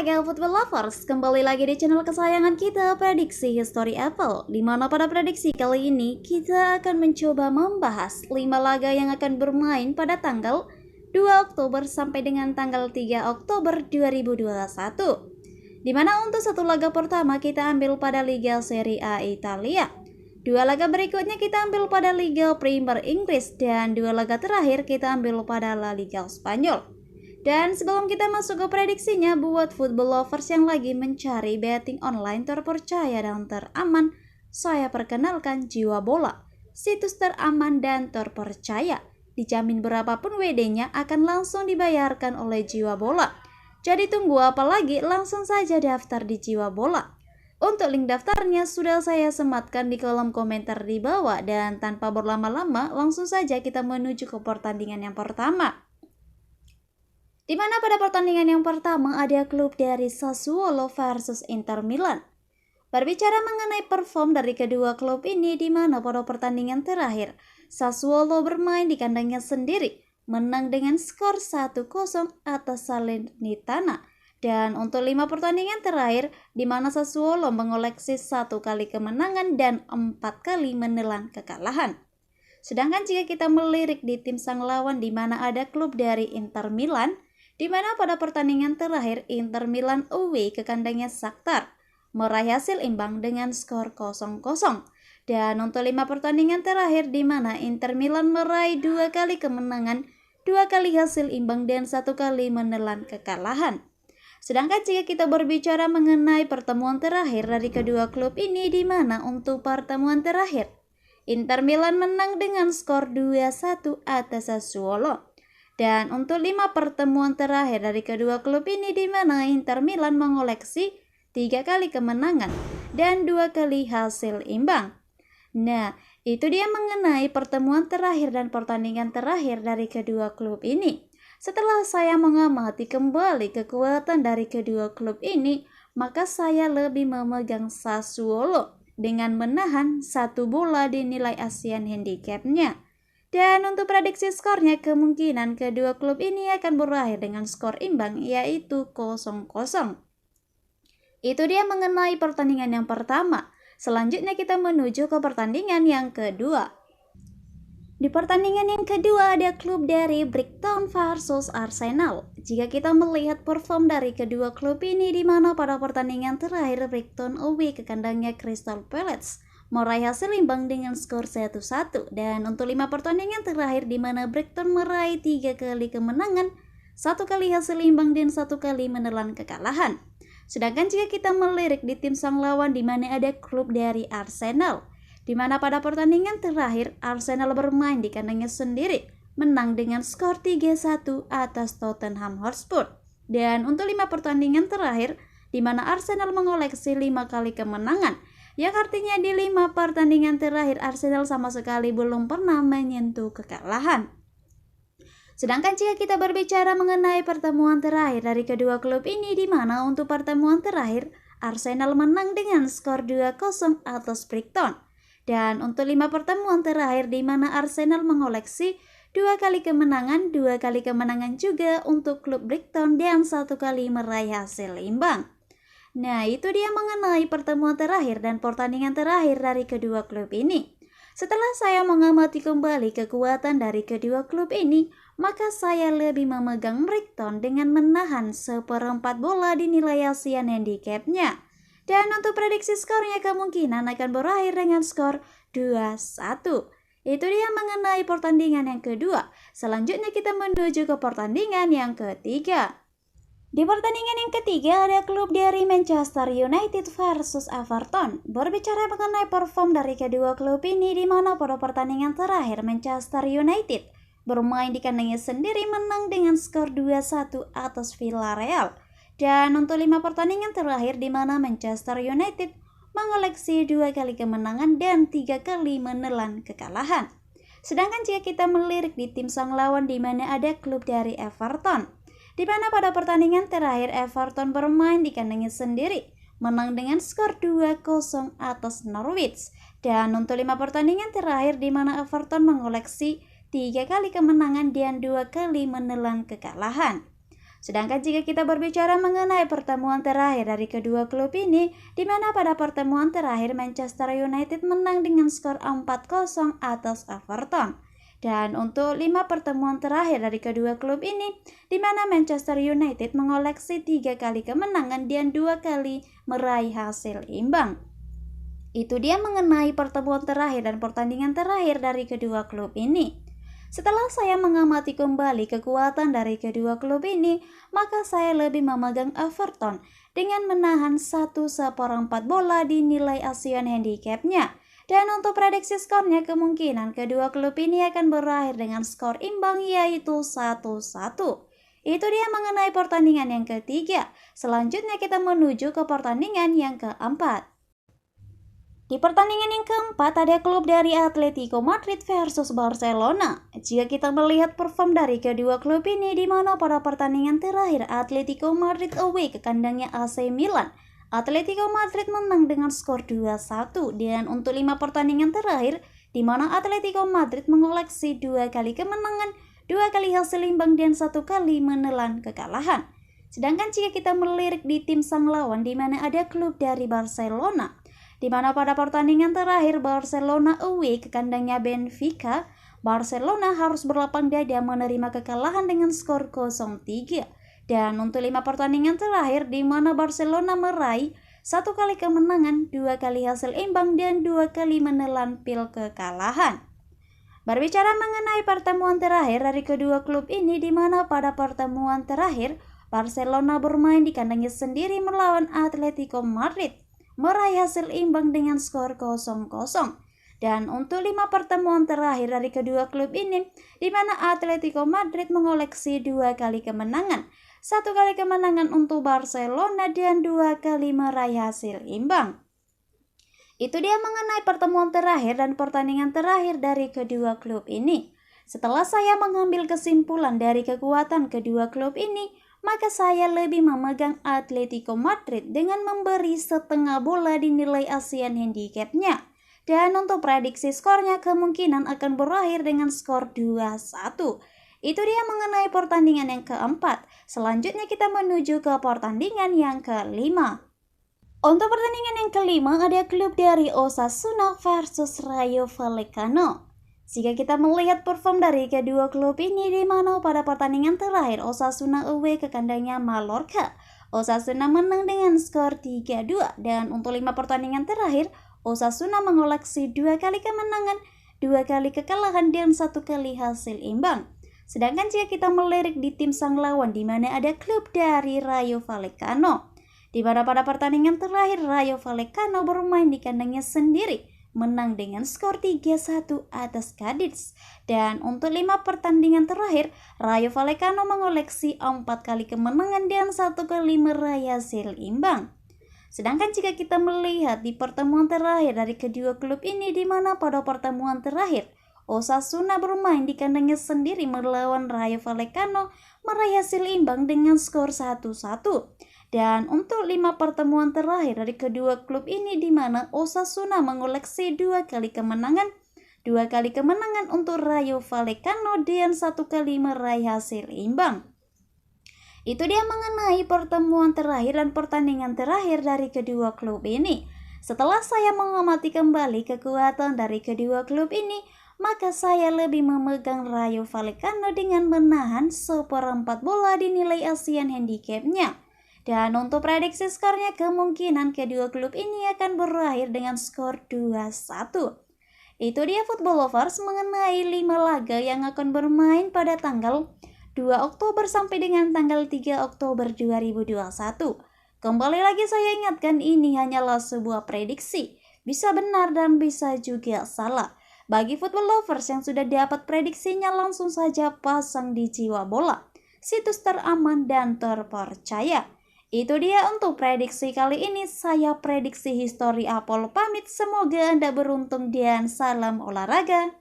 olahraga football lovers, kembali lagi di channel kesayangan kita, Prediksi History Apple. Di mana pada prediksi kali ini kita akan mencoba membahas 5 laga yang akan bermain pada tanggal 2 Oktober sampai dengan tanggal 3 Oktober 2021. Di mana untuk satu laga pertama kita ambil pada Liga Serie A Italia. Dua laga berikutnya kita ambil pada Liga Premier Inggris dan dua laga terakhir kita ambil pada La Liga Spanyol. Dan sebelum kita masuk ke prediksinya, buat football lovers yang lagi mencari betting online terpercaya dan teraman, saya perkenalkan Jiwa Bola, situs teraman dan terpercaya. Dijamin berapapun WD-nya akan langsung dibayarkan oleh Jiwa Bola. Jadi tunggu apa lagi, langsung saja daftar di Jiwa Bola. Untuk link daftarnya sudah saya sematkan di kolom komentar di bawah, dan tanpa berlama-lama langsung saja kita menuju ke pertandingan yang pertama. Di mana pada pertandingan yang pertama ada klub dari Sassuolo versus Inter Milan. Berbicara mengenai perform dari kedua klub ini, di mana pada pertandingan terakhir Sassuolo bermain di kandangnya sendiri, menang dengan skor 1-0 atas Salernitana. Dan untuk 5 pertandingan terakhir, di mana Sassuolo mengoleksi 1 kali kemenangan dan 4 kali menelan kekalahan. Sedangkan jika kita melirik di tim sang lawan, di mana ada klub dari Inter Milan, di mana pada pertandingan terakhir Inter Milan away ke kandangnya Shakhtar meraih hasil imbang dengan skor 0-0. Dan untuk 5 pertandingan terakhir, di mana Inter Milan meraih 2 kali kemenangan, 2 kali hasil imbang dan 1 kali menelan kekalahan. Sedangkan jika kita berbicara mengenai pertemuan terakhir dari kedua klub ini, di mana untuk pertemuan terakhir Inter Milan menang dengan skor 2-1 atas Sassuolo. Dan untuk 5 pertemuan terakhir dari kedua klub ini, di mana Inter Milan mengoleksi 3 kali kemenangan dan 2 kali hasil imbang. Nah, itu dia mengenai pertemuan terakhir dan pertandingan terakhir dari kedua klub ini. Setelah saya mengamati kembali kekuatan dari kedua klub ini, maka saya lebih memegang Sassuolo dengan menahan 1 bola di nilai Asian Handicap-nya. Dan untuk prediksi skornya, kemungkinan kedua klub ini akan berakhir dengan skor imbang, yaitu 0-0. Itu dia mengenai pertandingan yang pertama. Selanjutnya kita menuju ke pertandingan yang kedua. Di pertandingan yang kedua ada klub dari Brighton versus Arsenal. Jika kita melihat perform dari kedua klub ini, di mana pada pertandingan terakhir Brighton away ke kandangnya Crystal Palace meraih hasil imbang dengan skor 1-1. Dan untuk 5 pertandingan terakhir, di mana Brighton meraih 3 kali kemenangan, 1 kali hasil imbang dan 1 kali menelan kekalahan. Sedangkan jika kita melirik di tim sang lawan, di mana ada klub dari Arsenal, di mana pada pertandingan terakhir Arsenal bermain di kandangnya sendiri, menang dengan skor 3-1 atas Tottenham Hotspur. Dan untuk 5 pertandingan terakhir, di mana Arsenal mengoleksi 5 kali kemenangan, yang artinya di 5 pertandingan terakhir Arsenal sama sekali belum pernah menyentuh kekalahan. Sedangkan jika kita berbicara mengenai pertemuan terakhir dari kedua klub ini, di mana untuk pertemuan terakhir Arsenal menang dengan skor 2-0 atas Brighton. Dan untuk 5 pertemuan terakhir, di mana Arsenal mengoleksi 2 kali kemenangan, 2 kali kemenangan juga untuk klub Brighton dan 1 kali meraih hasil imbang. Nah, itu dia mengenai pertemuan terakhir dan pertandingan terakhir dari kedua klub ini. Setelah saya mengamati kembali kekuatan dari kedua klub ini, maka saya lebih memegang Brighton dengan menahan 1/4 bola di nilai Asian Handicap-nya. Dan untuk prediksi skornya, kemungkinan akan berakhir dengan skor 2-1. Itu dia mengenai pertandingan yang kedua. Selanjutnya kita menuju ke pertandingan yang ketiga. Di pertandingan yang ketiga ada klub dari Manchester United versus Everton. Berbicara mengenai perform dari kedua klub ini, di mana pada pertandingan terakhir Manchester United bermain di kandangnya sendiri, menang dengan skor 2-1 atas Villarreal. Dan untuk 5 pertandingan terakhir, di mana Manchester United mengoleksi 2 kali kemenangan dan 3 kali menelan kekalahan. Sedangkan jika kita melirik di tim sang lawan, di mana ada klub dari Everton, di mana pada pertandingan terakhir Everton bermain di kandangnya sendiri, menang dengan skor 2-0 atas Norwich. Dan untuk 5 pertandingan terakhir, di mana Everton mengoleksi 3 kali kemenangan dan 2 kali menelan kekalahan. Sedangkan jika kita berbicara mengenai pertemuan terakhir dari kedua klub ini, di mana pada pertemuan terakhir Manchester United menang dengan skor 4-0 atas Everton. Dan untuk 5 pertemuan terakhir dari kedua klub ini, di mana Manchester United mengoleksi 3 kali kemenangan dan 2 kali meraih hasil imbang. Itu dia mengenai pertemuan terakhir dan pertandingan terakhir dari kedua klub ini. Setelah saya mengamati kembali kekuatan dari kedua klub ini, maka saya lebih memegang Everton dengan menahan 1/4 bola di nilai Asian Handicap-nya. Dan untuk prediksi skornya, kemungkinan kedua klub ini akan berakhir dengan skor imbang, yaitu 1-1. Itu dia mengenai pertandingan yang ketiga. Selanjutnya kita menuju ke pertandingan yang keempat. Di pertandingan yang keempat ada klub dari Atletico Madrid versus Barcelona. Jika kita melihat perform dari kedua klub ini, di mana pada pertandingan terakhir Atletico Madrid away ke kandangnya AC Milan, Atletico Madrid menang dengan skor 2-1. Dan untuk 5 pertandingan terakhir, di mana Atletico Madrid mengoleksi 2 kali kemenangan, 2 kali hasil imbang dan 1 kali menelan kekalahan. Sedangkan jika kita melirik di tim sang lawan, di mana ada klub dari Barcelona, di mana pada pertandingan terakhir Barcelona away ke kandangnya Benfica, Barcelona harus berlapang dada menerima kekalahan dengan skor 0-3. Dan untuk 5 pertandingan terakhir, di mana Barcelona meraih 1 kali kemenangan, 2 kali hasil imbang, dan 2 kali menelan pil kekalahan. Berbicara mengenai pertemuan terakhir dari kedua klub ini, di mana pada pertemuan terakhir Barcelona bermain di kandangnya sendiri melawan Atletico Madrid, meraih hasil imbang dengan skor 0-0. Dan untuk 5 pertemuan terakhir dari kedua klub ini, di mana Atletico Madrid mengoleksi 2 kali kemenangan, 1 kali kemenangan untuk Barcelona dan 2 kali meraih hasil imbang. Itu dia mengenai pertemuan terakhir dan pertandingan terakhir dari kedua klub ini. Setelah saya mengambil kesimpulan dari kekuatan kedua klub ini, maka saya lebih memegang Atletico Madrid dengan memberi setengah bola di nilai Asian Handicap-nya. Dan untuk prediksi skornya, kemungkinan akan berakhir dengan skor 2-1. Itu dia mengenai pertandingan yang keempat. Selanjutnya kita menuju ke pertandingan yang kelima. Untuk pertandingan yang kelima ada klub dari Osasuna versus Rayo Vallecano. Jika kita melihat perform dari kedua klub ini, di mana pada pertandingan terakhir Osasuna away ke kandangnya Mallorca, Osasuna menang dengan skor 3-2. Dan untuk 5 pertandingan terakhir, Osasuna mengoleksi 2 kali kemenangan, 2 kali kekalahan, dan 1 kali hasil imbang. Sedangkan jika kita melirik di tim sang lawan, di mana ada klub dari Rayo Vallecano, di mana pada pertandingan terakhir Rayo Vallecano bermain di kandangnya sendiri, menang dengan skor 3-1 atas Cadiz. Dan untuk 5 pertandingan terakhir, Rayo Vallecano mengoleksi 4 kali kemenangan dan 1 kali meraih hasil imbang. Sedangkan jika kita melihat di pertemuan terakhir dari kedua klub ini, di mana pada pertemuan terakhir Osasuna bermain di kandangnya sendiri melawan Rayo Vallecano, meraih hasil imbang dengan skor 1-1. Dan untuk 5 pertemuan terakhir dari kedua klub ini, di mana Osasuna mengoleksi 2 kali kemenangan, 2 kali kemenangan untuk Rayo Vallecano dan 1 kali meraih hasil imbang. Itu dia mengenai pertemuan terakhir dan pertandingan terakhir dari kedua klub ini. Setelah saya mengamati kembali kekuatan dari kedua klub ini, maka saya lebih memegang Rayo Vallecano dengan menahan 1/4 bola di nilai Asian Handicap-nya. Dan untuk prediksi skornya, kemungkinan kedua klub ini akan berakhir dengan skor 2-1. Itu dia football lovers mengenai 5 laga yang akan bermain pada tanggal 2 Oktober sampai dengan tanggal 3 Oktober 2021. Kembali lagi saya ingatkan, ini hanyalah sebuah prediksi. Bisa benar dan bisa juga salah. Bagi football lovers yang sudah dapat prediksinya, langsung saja pasang di Jiwa Bola, situs teraman dan terpercaya. Itu dia untuk prediksi kali ini. Saya prediksi History Apollo pamit. Semoga Anda beruntung dan salam olahraga.